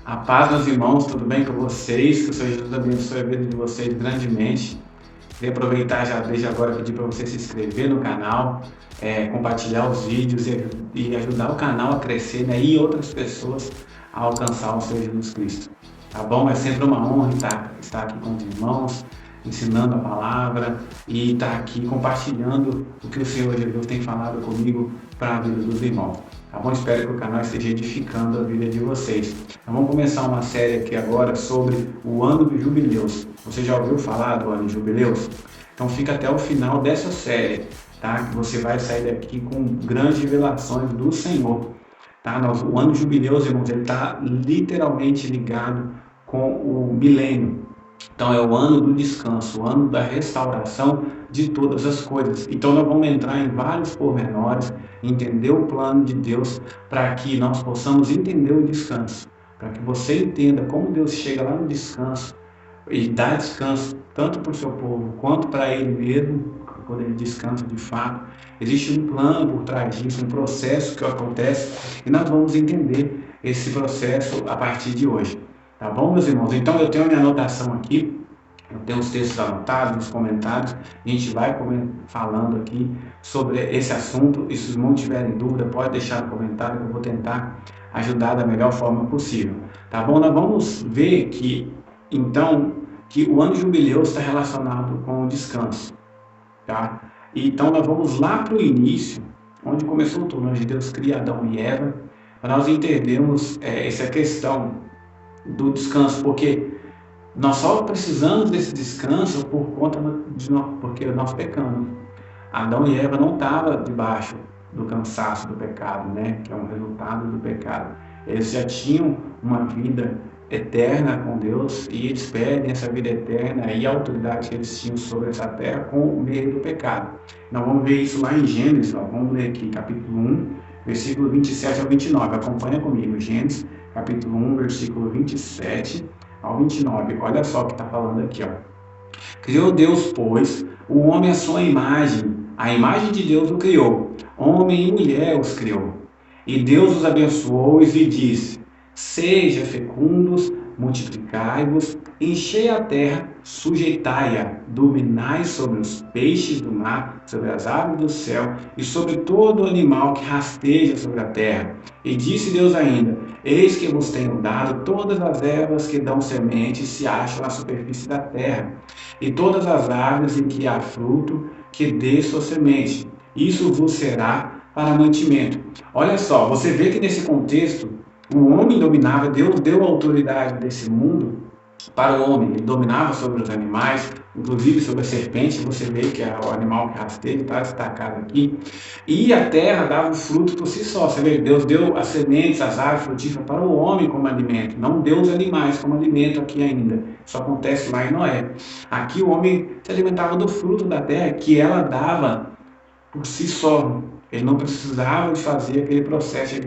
A paz, meus irmãos, tudo bem com vocês? Que o Senhor Jesus abençoe a vida de vocês grandemente. Queria aproveitar já desde agora e pedir para você se inscrever no canal, compartilhar os vídeos e ajudar o canal a crescer, né? E outras pessoas a alcançar o Senhor Jesus Cristo. Tá bom? É sempre uma honra estar aqui com os irmãos, ensinando a palavra e estar aqui compartilhando o que o Senhor Jesus tem falado comigo para a vida dos irmãos. Tá bom? Espero que o canal esteja edificando a vida de vocês. Então, vamos começar uma série aqui agora sobre o ano dos jubileus. Você já ouviu falar do ano de jubileus? Então fica até o final dessa série, tá? Que você vai sair daqui com grandes revelações do Senhor. Tá? O ano de jubileus, irmãos, ele está literalmente ligado com o milênio. Então é o ano do descanso, o ano da restauração de todas as coisas. Então nós vamos entrar em vários pormenores, entender o plano de Deus para que nós possamos entender o descanso, para que você entenda como Deus chega lá no descanso e dá descanso tanto para o seu povo quanto para Ele mesmo, quando Ele descansa de fato. Existe um plano por trás disso, um processo que acontece e nós vamos entender esse processo a partir de hoje. Tá bom, meus irmãos? Então eu tenho a minha anotação aqui, eu tenho os textos anotados, nos comentários, a gente vai falando aqui sobre esse assunto, e se os irmãos tiverem dúvida, pode deixar no comentário que eu vou tentar ajudar da melhor forma possível. Tá bom? Nós vamos ver que, então, que o ano jubileu está relacionado com o descanso. Tá? Então nós vamos lá para o início, onde começou tudo, onde Deus cria Adão e Eva, para nós entendermos essa questão do descanso, porque nós só precisamos desse descanso por conta porque nós pecamos. Adão e Eva não estavam debaixo do cansaço do pecado, né? Que é um resultado do pecado. Eles já tinham uma vida eterna com Deus e eles perdem essa vida eterna e a autoridade que eles tinham sobre essa terra com o meio do pecado. Nós vamos ver isso lá em Gênesis, vamos ler aqui, capítulo 1, versículo 27 ao 29. Acompanha comigo, Gênesis, capítulo 1, versículo 27 ao 29. Olha só o que está falando aqui, ó. Criou Deus, pois, o homem à sua imagem. A imagem de Deus o criou. Homem e mulher os criou. E Deus os abençoou e lhe disse: seja fecundos, multiplicai-vos, enchei a terra, sujeitai-a, dominai sobre os peixes do mar, sobre as aves do céu e sobre todo animal que rasteja sobre a terra. E disse Deus ainda: eis que vos tenho dado todas as ervas que dão semente e se acham na superfície da terra, e todas as árvores em que há fruto que dê sua semente. Isso vos será para mantimento. Olha só, você vê que nesse contexto o homem dominava, Deus deu a autoridade desse mundo para o homem. Ele dominava sobre os animais, inclusive sobre a serpente. Você vê que é o animal que rasteja, está destacado aqui. E a terra dava o fruto por si só. Você vê que Deus deu as sementes, as árvores frutíferas para o homem como alimento. Não deu os animais como alimento aqui ainda. Isso acontece lá em Noé. Aqui o homem se alimentava do fruto da terra que ela dava por si só. Ele não precisava de fazer aquele processo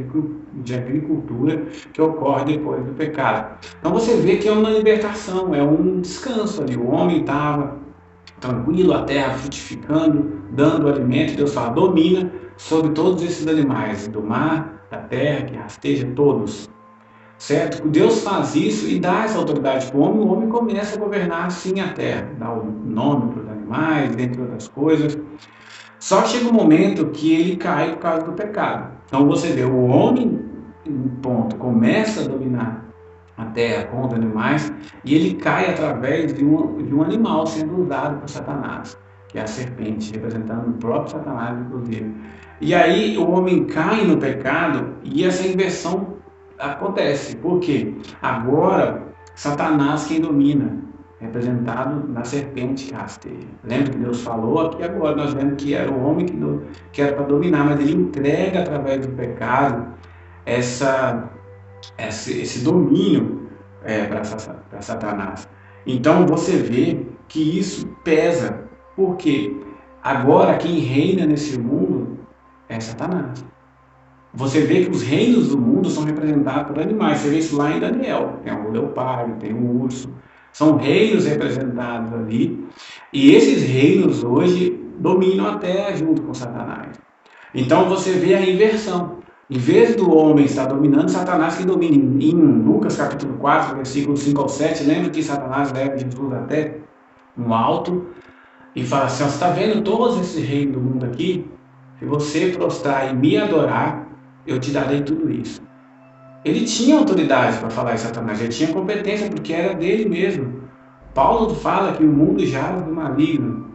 de agricultura que ocorre depois do pecado. Então você vê que é uma libertação, é um descanso ali. O homem estava tranquilo, a terra frutificando, dando alimento. Deus fala: domina sobre todos esses animais, do mar, da terra, que rasteja todos. Certo? Deus faz isso e dá essa autoridade para o homem começa a governar assim a terra, dá o nome para os animais, dentre outras coisas. Só que chega um momento que ele cai por causa do pecado. Então você vê, o homem, ponto, começa a dominar a terra com os animais e ele cai através de um animal sendo usado por Satanás, que é a serpente, representando o próprio Satanás, inclusive. E aí o homem cai no pecado e essa inversão acontece. Por quê? Agora, Satanás quem domina, representado na serpente que rasteja. Lembra que Deus falou aqui agora, nós vemos que era o homem que era para dominar, mas ele entrega através do pecado esse domínio para Satanás. Então você vê que isso pesa, porque agora quem reina nesse mundo é Satanás. Você vê que os reinos do mundo são representados por animais. Você vê isso lá em Daniel. Tem o leopardo, tem o urso. São reinos representados ali. E esses reinos hoje dominam a terra junto com Satanás. Então você vê a inversão. Em vez do homem estar dominando, Satanás que domina. Em Lucas capítulo 4, versículos 5 ao 7, lembra que Satanás leva Jesus até um alto e fala assim, ó, você está vendo todos esse reino do mundo aqui? Se você prostrar e me adorar, eu te darei tudo isso. Ele tinha autoridade para falar isso, Satanás, ele tinha competência porque era dele mesmo. Paulo fala que o mundo jaz do maligno.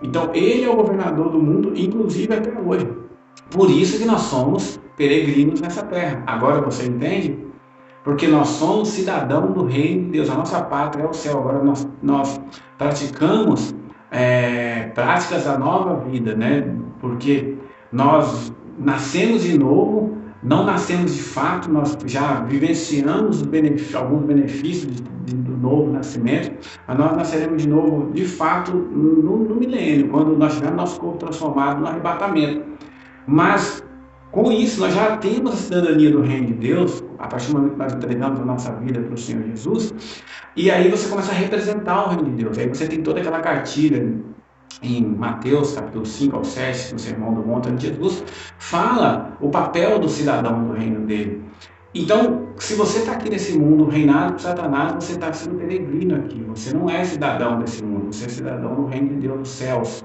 Então ele é o governador do mundo, inclusive até hoje. Por isso que nós somos peregrinos nessa terra. Agora você entende? Porque nós somos cidadãos do reino de Deus. A nossa pátria é o céu. Agora nós praticamos práticas da nova vida, né? Porque nós nascemos de novo, não nascemos de fato, nós já vivenciamos alguns benefícios do novo nascimento, mas nós nasceremos de novo, de fato, no milênio, quando nós tivermos nosso corpo transformado no arrebatamento. Mas, com isso, nós já temos a cidadania do reino de Deus, a partir do momento que nós entregamos a nossa vida para o Senhor Jesus, e aí você começa a representar o reino de Deus. Aí você tem toda aquela cartilha em Mateus, capítulo 5 ao 7, no Sermão do Monte, onde Jesus fala o papel do cidadão do reino dele. Então, se você está aqui nesse mundo reinado por Satanás, você está sendo peregrino aqui. Você não é cidadão desse mundo, você é cidadão do reino de Deus dos céus.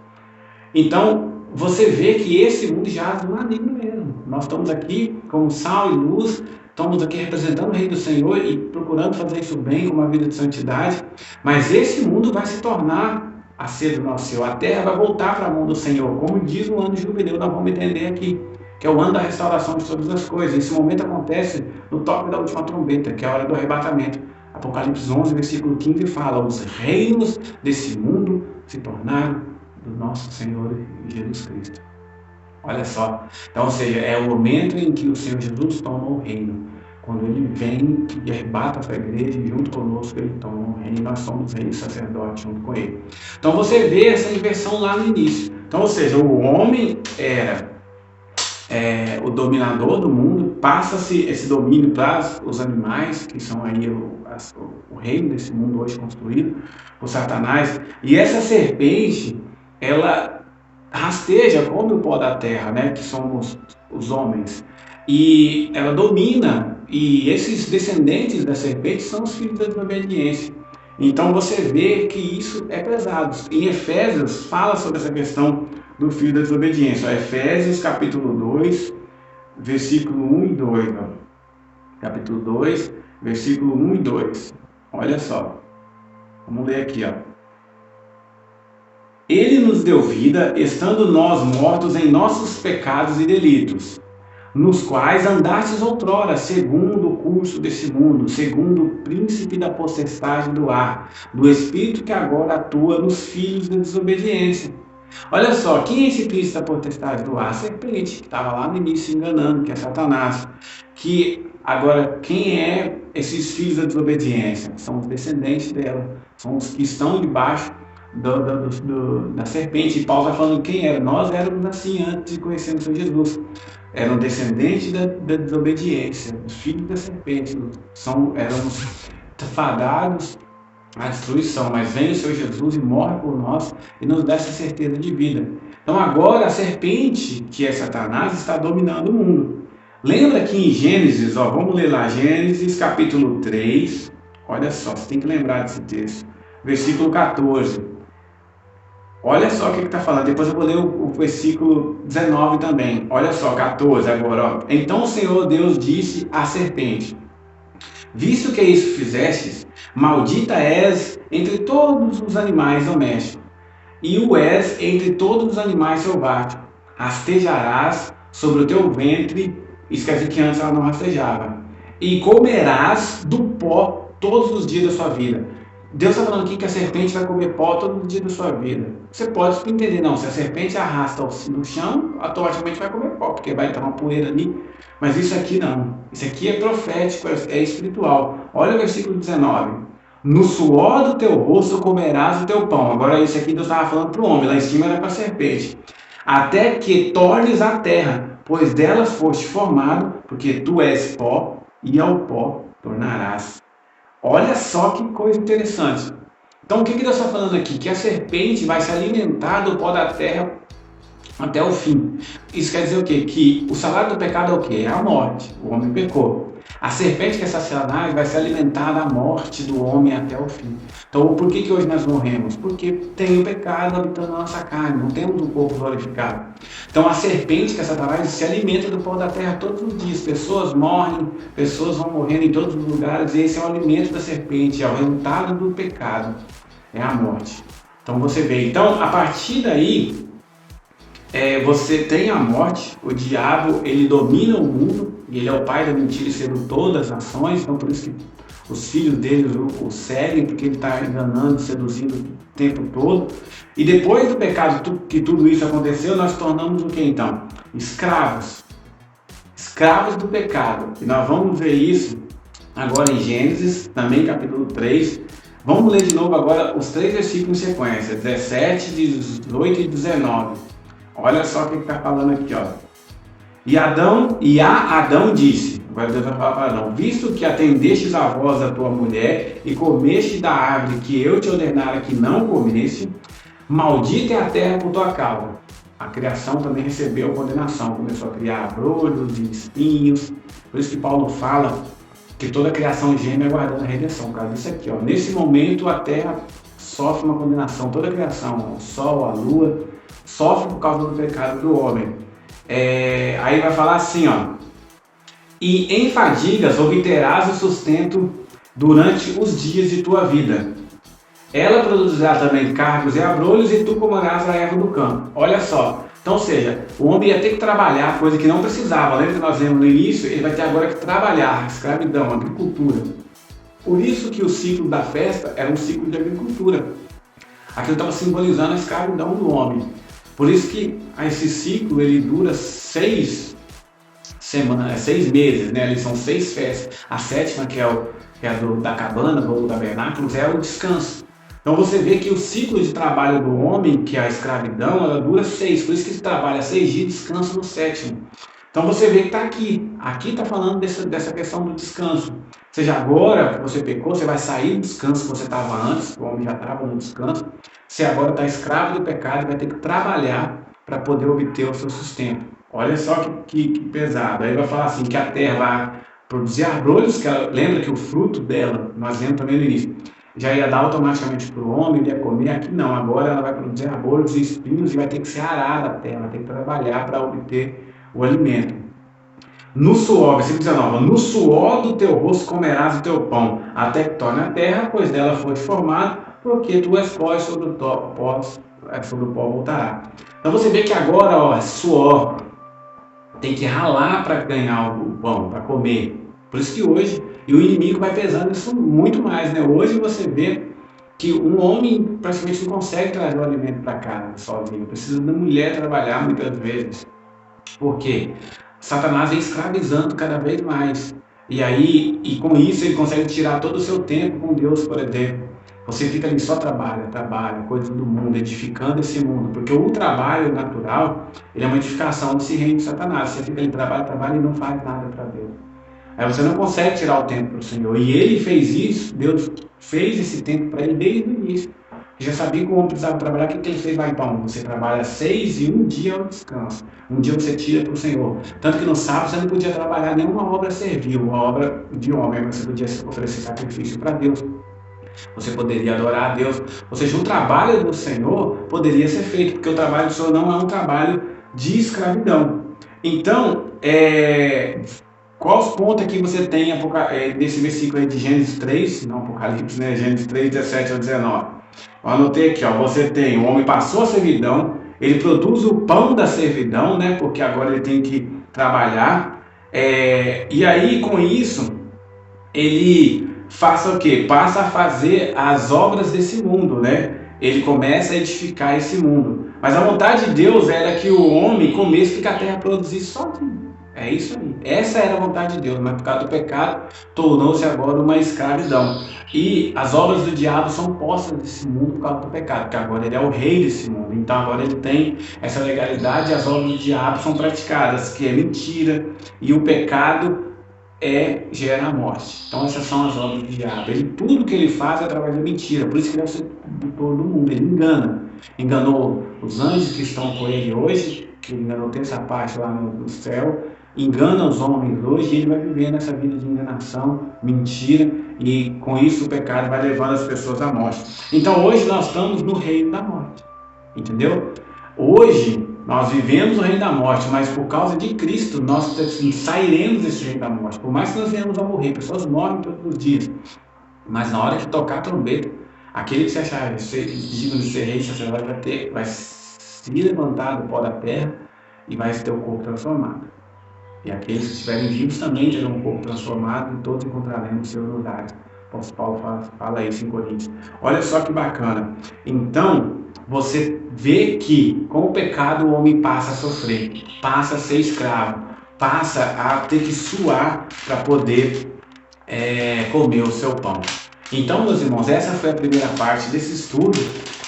Então, você vê que esse mundo jaz do maligno mesmo. Nós estamos aqui como sal e luz, estamos aqui representando o Rei do Senhor e procurando fazer isso bem, com uma vida de santidade, mas esse mundo vai se tornar a sede do nosso Senhor. A terra vai voltar para a mão do Senhor, como diz o ano de jubileu, nós vamos entender aqui, que é o ano da restauração de todas as coisas. Esse momento acontece no toque da última trombeta, que é a hora do arrebatamento. Apocalipse 11, versículo 15 fala, os reinos desse mundo se tornaram do nosso Senhor Jesus Cristo. Olha só, então, ou seja, é o momento em que o Senhor Jesus toma o reino. Quando Ele vem e arrebata a sua igreja, e junto conosco Ele toma o reino, e nós somos reis e sacerdotes junto com Ele. Então você vê essa inversão lá no início. Então, ou seja, o homem era o dominador do mundo, passa-se esse domínio para os animais, que são aí o reino desse mundo hoje construído por Satanás, e essa serpente, ela rasteja, come o pó da terra, né, que somos os homens, e ela domina, e esses descendentes da serpente são os filhos da desobediência. Então você vê que isso é pesado. Em Efésios fala sobre essa questão do filho da desobediência. Efésios capítulo 2, versículo 1 e 2. Ó. Capítulo 2, versículo 1 e 2. Olha só. Vamos ler aqui, ó. Ele nos deu vida, estando nós mortos em nossos pecados e delitos, nos quais andastes outrora, segundo o curso desse mundo, segundo o príncipe da potestade do ar, do espírito que agora atua nos filhos da desobediência. Olha só, quem é esse príncipe da potestade do ar? A serpente, que estava lá no início enganando, que é Satanás. Que agora, quem é esses filhos da desobediência? São os descendentes dela, são os que estão debaixo da serpente. E Paulo está falando quem era. Nós éramos assim antes de conhecermos o Senhor Jesus. Eram descendentes da desobediência, os filhos da serpente. Éramos fadados à destruição, mas vem o Senhor Jesus e morre por nós e nos dá essa certeza de vida. Então agora a serpente, que é Satanás, está dominando o mundo. Lembra que em Gênesis, vamos ler lá, Gênesis capítulo 3, olha só, você tem que lembrar desse texto, versículo 14. Olha só o que está falando, depois eu vou ler o versículo 19 também. Olha só, 14 agora. Ó. Então o Senhor Deus disse à serpente, visto que isso fizestes, maldita és entre todos os animais domésticos, e o és entre todos os animais selváticos. Rastejarás sobre o teu ventre, isso quer dizer que antes ela não rastejava, e comerás do pó todos os dias da sua vida. Deus está falando aqui que a serpente vai comer pó todo dia da sua vida. Você pode entender, não, se a serpente arrasta no chão, automaticamente vai comer pó, porque vai entrar uma poeira ali. Mas isso aqui não. Isso aqui é profético, é espiritual. Olha o versículo 19. No suor do teu rosto comerás o teu pão. Agora isso aqui Deus estava falando para o homem, lá em cima era para a serpente. Até que tornes a terra, pois dela foste formado, porque tu és pó, e ao pó tornarás. Olha só que coisa interessante. Então o que Deus está falando aqui? Que a serpente vai se alimentar do pó da terra até o fim. Isso quer dizer o quê? Que o salário do pecado é o quê? É a morte. O homem pecou. A serpente que é Satanás vai se alimentar da morte do homem até o fim. Então, por que hoje nós morremos? Porque tem o pecado habitando na nossa carne, não temos um corpo glorificado. Então, a serpente que é Satanás se alimenta do pó da terra todos os dias. Pessoas morrem, pessoas vão morrendo em todos os lugares, e esse é o alimento da serpente, é o resultado do pecado, é a morte. Então, você vê. Então, a partir daí, você tem a morte, o diabo, ele domina o mundo, ele é o pai da mentira e sedutor das nações, então por isso que os filhos dele o seguem, porque ele está enganando, seduzindo o tempo todo. E depois do pecado, que tudo isso aconteceu, nós tornamos o que então? Escravos. Escravos do pecado. E nós vamos ver isso agora em Gênesis, também capítulo 3. Vamos ler de novo agora os 3 versículos em sequência, 17, 18 e 19. Olha só o que está falando aqui, ó. E a Adão disse, agora Deus vai falar para Adão, visto que atendestes a voz da tua mulher e comeste da árvore que eu te ordenara que não comesse, maldita é a terra por tua causa. A criação também recebeu condenação, começou a criar abrolhos e espinhos. Por isso que Paulo fala que toda a criação geme aguardando a redenção. Por causa disso aqui, ó. Nesse momento a terra sofre uma condenação, toda a criação, o sol, a lua, sofre por causa do pecado do homem. Aí vai falar assim, ó. E em fadigas obterás o sustento durante os dias de tua vida. Ela produzirá também cargos e abrolhos e tu comerás a erva do campo. Olha só. Então, ou seja, o homem ia ter que trabalhar, coisa que não precisava. Lembra que nós vimos no início? Ele vai ter agora que trabalhar, escravidão, agricultura. Por isso que o ciclo da festa era um ciclo de agricultura. Aquilo estava simbolizando a escravidão do homem. Por isso que esse ciclo ele dura 6 meses, né? Ali são 6 festas. A sétima, que é da cabana, do tabernáculo, é o descanso. Então você vê que o ciclo de trabalho do homem, que é a escravidão, ela dura 6. Por isso que ele trabalha 6 dias e descansa no 7º. Então você vê que está aqui. Aqui está falando dessa questão do descanso. Ou seja, agora que você pecou, você vai sair do descanso que você estava antes, o homem já estava no descanso. Você agora está escravo do pecado e vai ter que trabalhar para poder obter o seu sustento. Olha só que pesado. Aí vai falar assim, que a terra vai produzir abrolhos, lembra que o fruto dela, nós lemos também no início, já ia dar automaticamente para o homem, ele ia comer. Aqui não, agora ela vai produzir abrolhos e espinhos e vai ter que ser arada a terra, vai ter que trabalhar para obter o alimento. No suor, versículo 19, no suor do teu rosto comerás o teu pão, até que torne a terra, pois dela foste formado, porque tu és pó, sobre o pó voltará. Então você vê que agora, ó, suor, tem que ralar para ganhar o pão, para comer. Por isso que hoje, e o inimigo vai pesando isso muito mais, né? Hoje você vê que um homem praticamente não consegue trazer o alimento para casa sozinho, precisa da mulher trabalhar muitas vezes. Por quê? Satanás vem escravizando cada vez mais. E com isso ele consegue tirar todo o seu tempo com Deus, por exemplo. Você fica ali só trabalha, coisas do mundo, edificando esse mundo. Porque o trabalho natural, ele é uma edificação desse reino de Satanás. Você fica ali, trabalha e não faz nada para Deus. Aí você não consegue tirar o tempo para o Senhor. E ele fez isso, Deus fez esse tempo para ele desde o início. Já sabia que o homem precisava trabalhar, o que ele fez lá então? Você trabalha 6 e um dia é o descanso. Um dia você tira para o Senhor. Tanto que no sábado você não podia trabalhar nenhuma obra servil, uma obra de homem, mas você podia oferecer sacrifício para Deus. Você poderia adorar a Deus. Ou seja, o trabalho do Senhor poderia ser feito, porque o trabalho do Senhor não é um trabalho de escravidão. Então, qual os pontos aqui você tem nesse versículo aí de Gênesis 3, não Apocalipse, né? Gênesis 3, 17 ao 19. Eu anotei aqui, ó, você tem, o homem passou a servidão, ele produz o pão da servidão, né? Porque agora ele tem que trabalhar. E aí, com isso, ele faça o quê? Passa a fazer as obras desse mundo, né? Ele começa a edificar esse mundo. Mas a vontade de Deus era que o homem comesse que a terra produzisse sozinho. É isso aí. Essa era a vontade de Deus, mas por causa do pecado, tornou-se agora uma escravidão. E as obras do diabo são postas desse mundo por causa do pecado, porque agora ele é o rei desse mundo. Então agora ele tem essa legalidade e as obras do diabo são praticadas, que é mentira, e o pecado gera a morte. Então essas são as obras do diabo. Tudo que ele faz é através da mentira, por isso que ele é o sedutor do mundo, ele engana. Enganou os anjos que estão com ele hoje, que ainda não tem essa parte lá no céu, engana os homens hoje e ele vai vivendo essa vida de enganação, mentira, e com isso o pecado vai levando as pessoas à morte. Então hoje nós estamos no reino da morte, entendeu? Hoje nós vivemos o reino da morte, mas por causa de Cristo nós sairemos desse reino da morte. Por mais que nós venhamos a morrer, pessoas morrem todos os dias, mas na hora que tocar a trombeta, aquele que se achar digno de ser rei, sacerdote, vai se levantar do pó da terra e vai ter o corpo transformado. E aqueles que estiverem vivos também terão um corpo transformado e todos encontraremos seus lugares. O apóstolo Paulo fala isso em Coríntios. Olha só que bacana. Então, você vê que com o pecado o homem passa a sofrer, passa a ser escravo, passa a ter que suar para poder comer o seu pão. Então, meus irmãos, essa foi a primeira parte desse estudo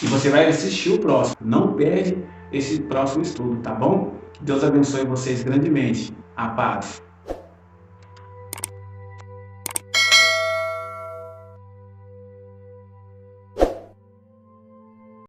e você vai assistir o próximo. Não perde esse próximo estudo, tá bom? Que Deus abençoe vocês grandemente. A paz.